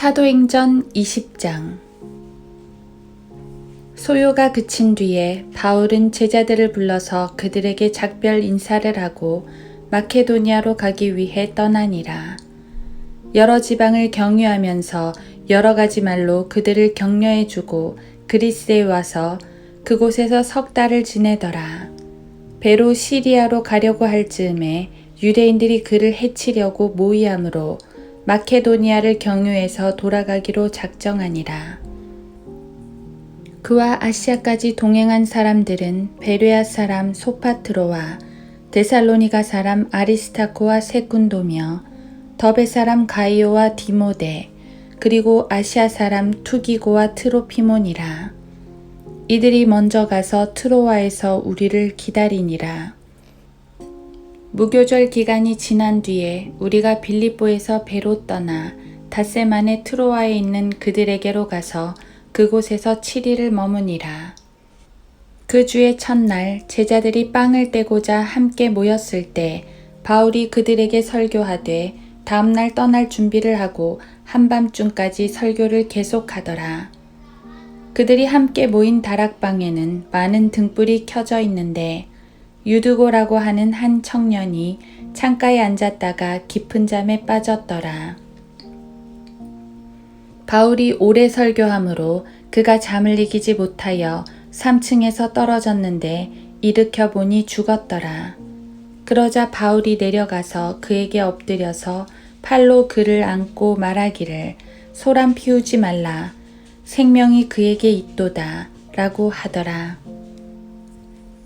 사도행전 20장. 소요가 그친 뒤에 바울은 제자들을 불러서 그들에게 작별 인사를 하고 마케도니아로 가기 위해 떠나니라. 여러 지방을 경유하면서 여러 가지 말로 그들을 격려해주고 그리스에 와서 그곳에서 석 달을 지내더라. 배로 시리아로 가려고 할 즈음에 유대인들이 그를 해치려고 모의함으로 마케도니아를 경유해서 돌아가기로 작정하니라. 그와 아시아까지 동행한 사람들은 베레아 사람 소파트로와 데살로니가 사람 아리스타코와 세군도며 더베 사람 가이오와 디모데 그리고 아시아 사람 투기고와 트로피몬이라. 이들이 먼저 가서 트로아에서 우리를 기다리니라. 무교절 기간이 지난 뒤에 우리가 빌립보에서 배로 떠나 닷새 만에 트로아에 있는 그들에게로 가서 그곳에서 7일을 머무니라. 그 주의 첫날 제자들이 빵을 떼고자 함께 모였을 때 바울이 그들에게 설교하되 다음날 떠날 준비를 하고 한밤중까지 설교를 계속하더라. 그들이 함께 모인 다락방에는 많은 등불이 켜져 있는데 유드고라고 하는 한 청년이 창가에 앉았다가 깊은 잠에 빠졌더라. 바울이 오래 설교하므로 그가 잠을 이기지 못하여 3층에서 떨어졌는데 일으켜 보니 죽었더라. 그러자 바울이 내려가서 그에게 엎드려서 팔로 그를 안고 말하기를 소란 피우지 말라. 생명이 그에게 있도다 라고 하더라.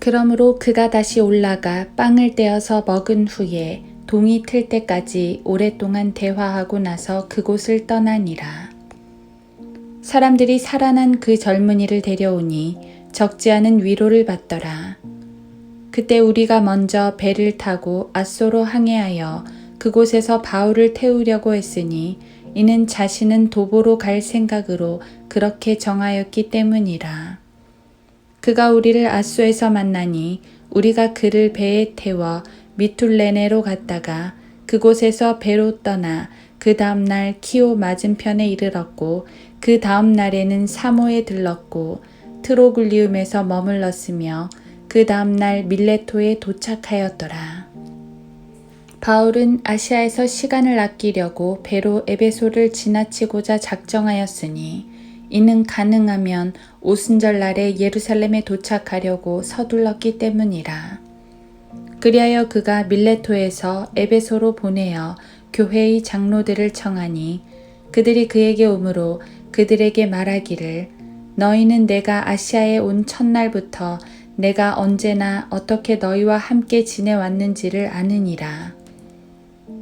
그러므로 그가 다시 올라가 빵을 떼어서 먹은 후에 동이 틀 때까지 오랫동안 대화하고 나서 그곳을 떠나니라. 사람들이 살아난 그 젊은이를 데려오니 적지 않은 위로를 받더라. 그때 우리가 먼저 배를 타고 앗소로 항해하여 그곳에서 바울을 태우려고 했으니 이는 자신은 도보로 갈 생각으로 그렇게 정하였기 때문이라. 그가 우리를 앗소에서 만나니 우리가 그를 배에 태워 미툴레네로 갔다가 그곳에서 배로 떠나 그 다음날 키오 맞은편에 이르렀고 그 다음 날에는 사모에 들렀고 트로굴리움에서 머물렀으며 그 다음날 밀레토에 도착하였더라. 바울은 아시아에서 시간을 아끼려고 배로 에베소를 지나치고자 작정하였으니 이는 가능하면 오순절날에 예루살렘에 도착하려고 서둘렀기 때문이라. 그리하여 그가 밀레토에서 에베소로 보내어 교회의 장로들을 청하니 그들이 그에게 오므로 그들에게 말하기를 너희는 내가 아시아에 온 첫날부터 내가 언제나 어떻게 너희와 함께 지내왔는지를 아느니라.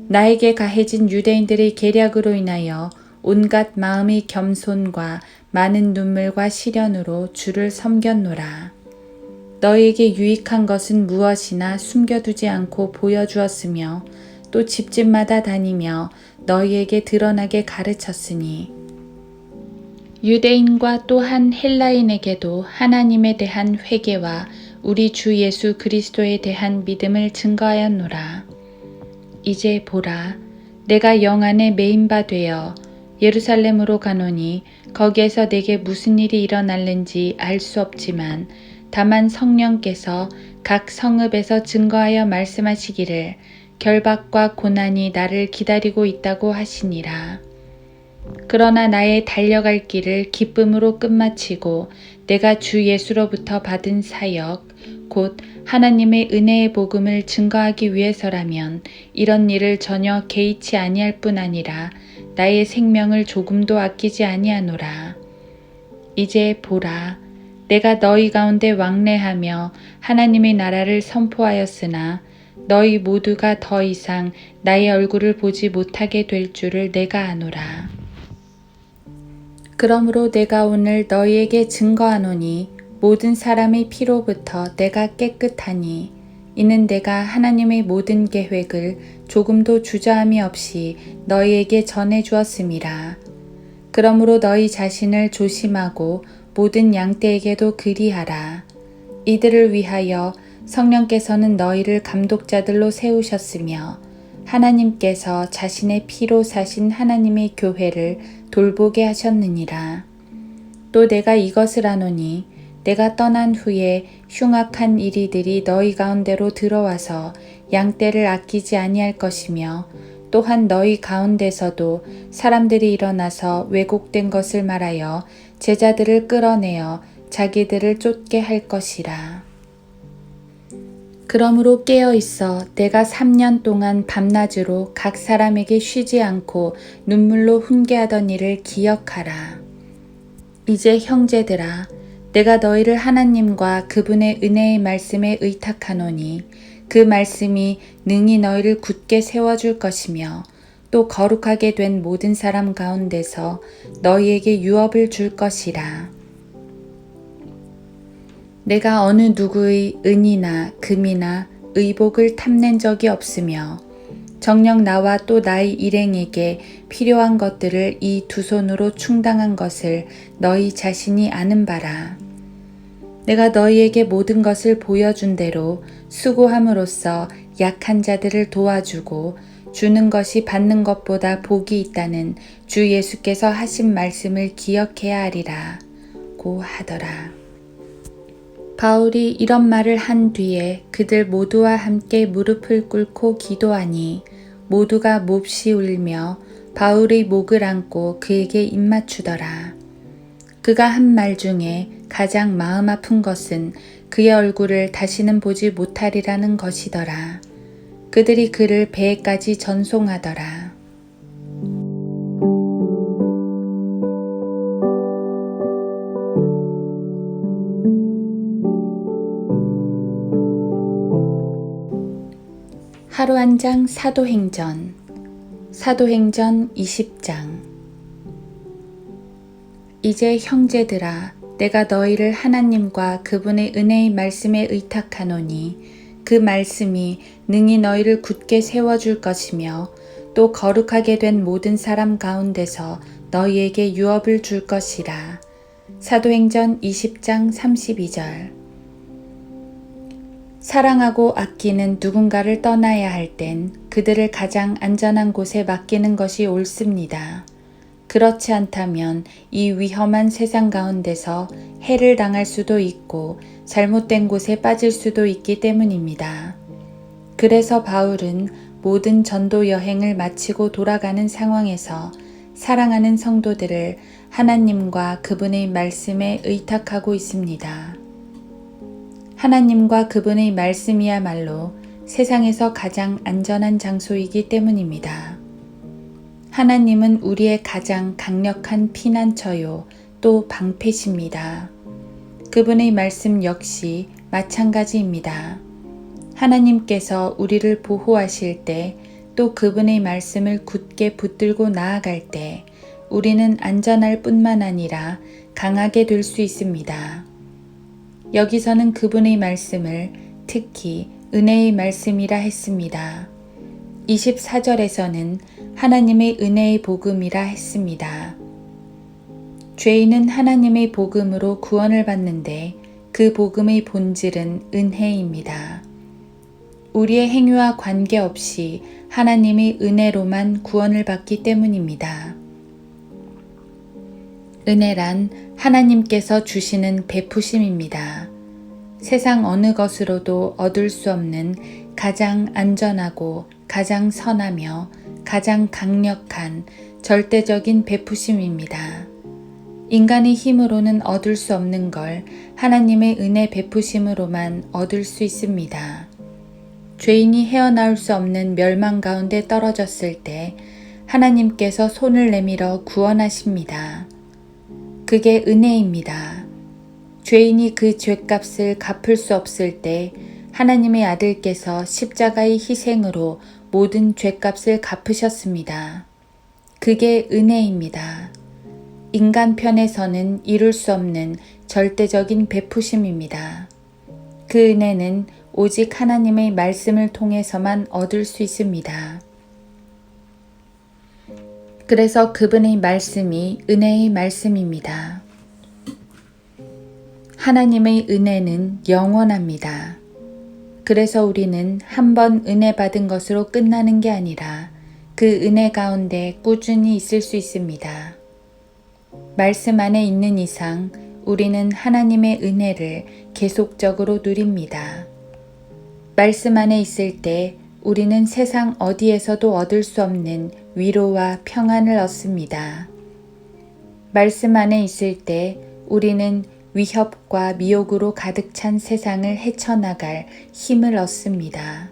나에게 가해진 유대인들의 계략으로 인하여 온갖 마음의 겸손과 많은 눈물과 시련으로 주를 섬겼노라. 너희에게 유익한 것은 무엇이나 숨겨두지 않고 보여주었으며 또 집집마다 다니며 너희에게 드러나게 가르쳤으니 유대인과 또한 헬라인에게도 하나님에 대한 회개와 우리 주 예수 그리스도에 대한 믿음을 증거하였노라. 이제 보라, 내가 영안에 매인바 되어 예루살렘으로 가노니 거기에서 내게 무슨 일이 일어날는지 알 수 없지만 다만 성령께서 각 성읍에서 증거하여 말씀하시기를 결박과 고난이 나를 기다리고 있다고 하시니라. 그러나 나의 달려갈 길을 기쁨으로 끝마치고 내가 주 예수로부터 받은 사역 곧 하나님의 은혜의 복음을 증거하기 위해서라면 이런 일을 전혀 개의치 아니할 뿐 아니라 나의 생명을 조금도 아끼지 아니하노라. 이제 보라, 내가 너희 가운데 왕래하며 하나님의 나라를 선포하였으나 너희 모두가 더 이상 나의 얼굴을 보지 못하게 될 줄을 내가 아노라. 그러므로 내가 오늘 너희에게 증거하노니 모든 사람의 피로부터 내가 깨끗하니 이는 내가 하나님의 모든 계획을 조금도 주저함이 없이 너희에게 전해주었음이라. 그러므로 너희 자신을 조심하고 모든 양떼에게도 그리하라. 이들을 위하여 성령께서는 너희를 감독자들로 세우셨으며 하나님께서 자신의 피로 사신 하나님의 교회를 돌보게 하셨느니라. 또 내가 이것을 아노니 내가 떠난 후에 흉악한 이리들이 너희 가운데로 들어와서 양떼를 아끼지 아니할 것이며 또한 너희 가운데서도 사람들이 일어나서 왜곡된 것을 말하여 제자들을 끌어내어 자기들을 쫓게 할 것이라. 그러므로 깨어 있어 내가 3년 동안 밤낮으로 각 사람에게 쉬지 않고 눈물로 훈계하던 일을 기억하라. 이제 형제들아, 내가 너희를 하나님과 그분의 은혜의 말씀에 의탁하노니 그 말씀이 능히 너희를 굳게 세워줄 것이며 또 거룩하게 된 모든 사람 가운데서 너희에게 유업을 줄 것이라. 내가 어느 누구의 은이나 금이나 의복을 탐낸 적이 없으며 정녕 나와 또 나의 일행에게 필요한 것들을 이 두 손으로 충당한 것을 너희 자신이 아는 바라. 내가 너희에게 모든 것을 보여준 대로 수고함으로써 약한 자들을 도와주고 주는 것이 받는 것보다 복이 있다는 주 예수께서 하신 말씀을 기억해야 하리라 고 하더라. 바울이 이런 말을 한 뒤에 그들 모두와 함께 무릎을 꿇고 기도하니 모두가 몹시 울며 바울의 목을 안고 그에게 입맞추더라. 그가 한 말 중에 가장 마음 아픈 것은 그의 얼굴을 다시는 보지 못하리라는 것이더라. 그들이 그를 배에까지 전송하더라. 하루 한 장 사도행전 20장. 이제 형제들아, 내가 너희를 하나님과 그분의 은혜의 말씀에 의탁하노니 그 말씀이 능히 너희를 굳게 세워줄 것이며 또 거룩하게 된 모든 사람 가운데서 너희에게 유업을 줄 것이라. 사도행전 20장 32절. 사랑하고 아끼는 누군가를 떠나야 할 땐 그들을 가장 안전한 곳에 맡기는 것이 옳습니다. 그렇지 않다면 이 위험한 세상 가운데서 해를 당할 수도 있고 잘못된 곳에 빠질 수도 있기 때문입니다. 그래서 바울은 모든 전도 여행을 마치고 돌아가는 상황에서 사랑하는 성도들을 하나님과 그분의 말씀에 의탁하고 있습니다. 하나님과 그분의 말씀이야말로 세상에서 가장 안전한 장소이기 때문입니다. 하나님은 우리의 가장 강력한 피난처요 또 방패십니다. 그분의 말씀 역시 마찬가지입니다. 하나님께서 우리를 보호하실 때 또 그분의 말씀을 굳게 붙들고 나아갈 때 우리는 안전할 뿐만 아니라 강하게 될 수 있습니다. 여기서는 그분의 말씀을 특히 은혜의 말씀이라 했습니다. 24절에서는 하나님의 은혜의 복음이라 했습니다. 죄인은 하나님의 복음으로 구원을 받는데 그 복음의 본질은 은혜입니다. 우리의 행위와 관계없이 하나님의 은혜로만 구원을 받기 때문입니다. 은혜란 하나님께서 주시는 베푸심입니다. 세상 어느 것으로도 얻을 수 없는 가장 안전하고 가장 선하며 가장 강력한 절대적인 베푸심입니다. 인간의 힘으로는 얻을 수 없는 걸 하나님의 은혜 베푸심으로만 얻을 수 있습니다. 죄인이 헤어나올 수 없는 멸망 가운데 떨어졌을 때 하나님께서 손을 내밀어 구원하십니다. 그게 은혜입니다. 죄인이 그 죄값을 갚을 수 없을 때 하나님의 아들께서 십자가의 희생으로 모든 죄값을 갚으셨습니다. 그게 은혜입니다. 인간 편에서는 이룰 수 없는 절대적인 베푸심입니다. 그 은혜는 오직 하나님의 말씀을 통해서만 얻을 수 있습니다. 그래서 그분의 말씀이 은혜의 말씀입니다. 하나님의 은혜는 영원합니다. 그래서 우리는 한 번 은혜 받은 것으로 끝나는 게 아니라 그 은혜 가운데 꾸준히 있을 수 있습니다. 말씀 안에 있는 이상 우리는 하나님의 은혜를 계속적으로 누립니다. 말씀 안에 있을 때 우리는 세상 어디에서도 얻을 수 없는 위로와 평안을 얻습니다. 말씀 안에 있을 때 우리는 위협과 미혹으로 가득 찬 세상을 헤쳐나갈 힘을 얻습니다.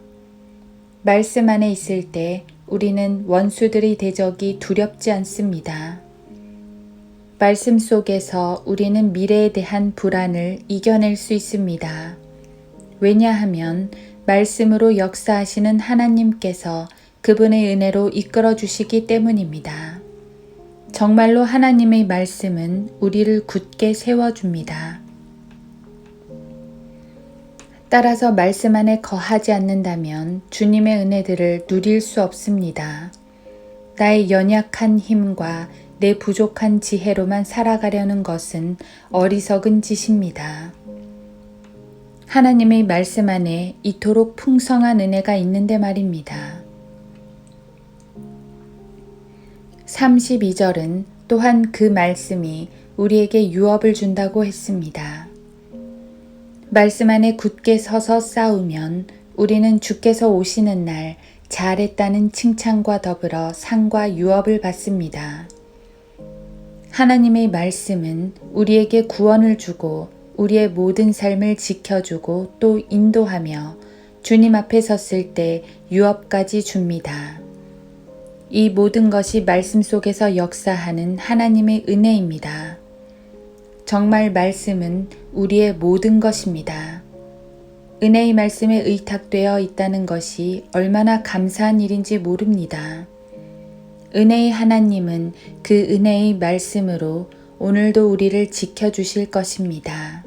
말씀 안에 있을 때 우리는 원수들의 대적이 두렵지 않습니다. 말씀 속에서 우리는 미래에 대한 불안을 이겨낼 수 있습니다. 왜냐하면 말씀으로 역사하시는 하나님께서 그분의 은혜로 이끌어 주시기 때문입니다. 정말로 하나님의 말씀은 우리를 굳게 세워줍니다. 따라서 말씀 안에 거하지 않는다면 주님의 은혜들을 누릴 수 없습니다. 나의 연약한 힘과 내 부족한 지혜로만 살아가려는 것은 어리석은 짓입니다. 하나님의 말씀 안에 이토록 풍성한 은혜가 있는데 말입니다. 32절은 또한 그 말씀이 우리에게 유업을 준다고 했습니다. 말씀 안에 굳게 서서 싸우면 우리는 주께서 오시는 날 잘했다는 칭찬과 더불어 상과 유업을 받습니다. 하나님의 말씀은 우리에게 구원을 주고 우리의 모든 삶을 지켜주고 또 인도하며 주님 앞에 섰을 때 유업까지 줍니다. 이 모든 것이 말씀 속에서 역사하는 하나님의 은혜입니다. 정말 말씀은 우리의 모든 것입니다. 은혜의 말씀에 의탁되어 있다는 것이 얼마나 감사한 일인지 모릅니다. 은혜의 하나님은 그 은혜의 말씀으로 오늘도 우리를 지켜주실 것입니다.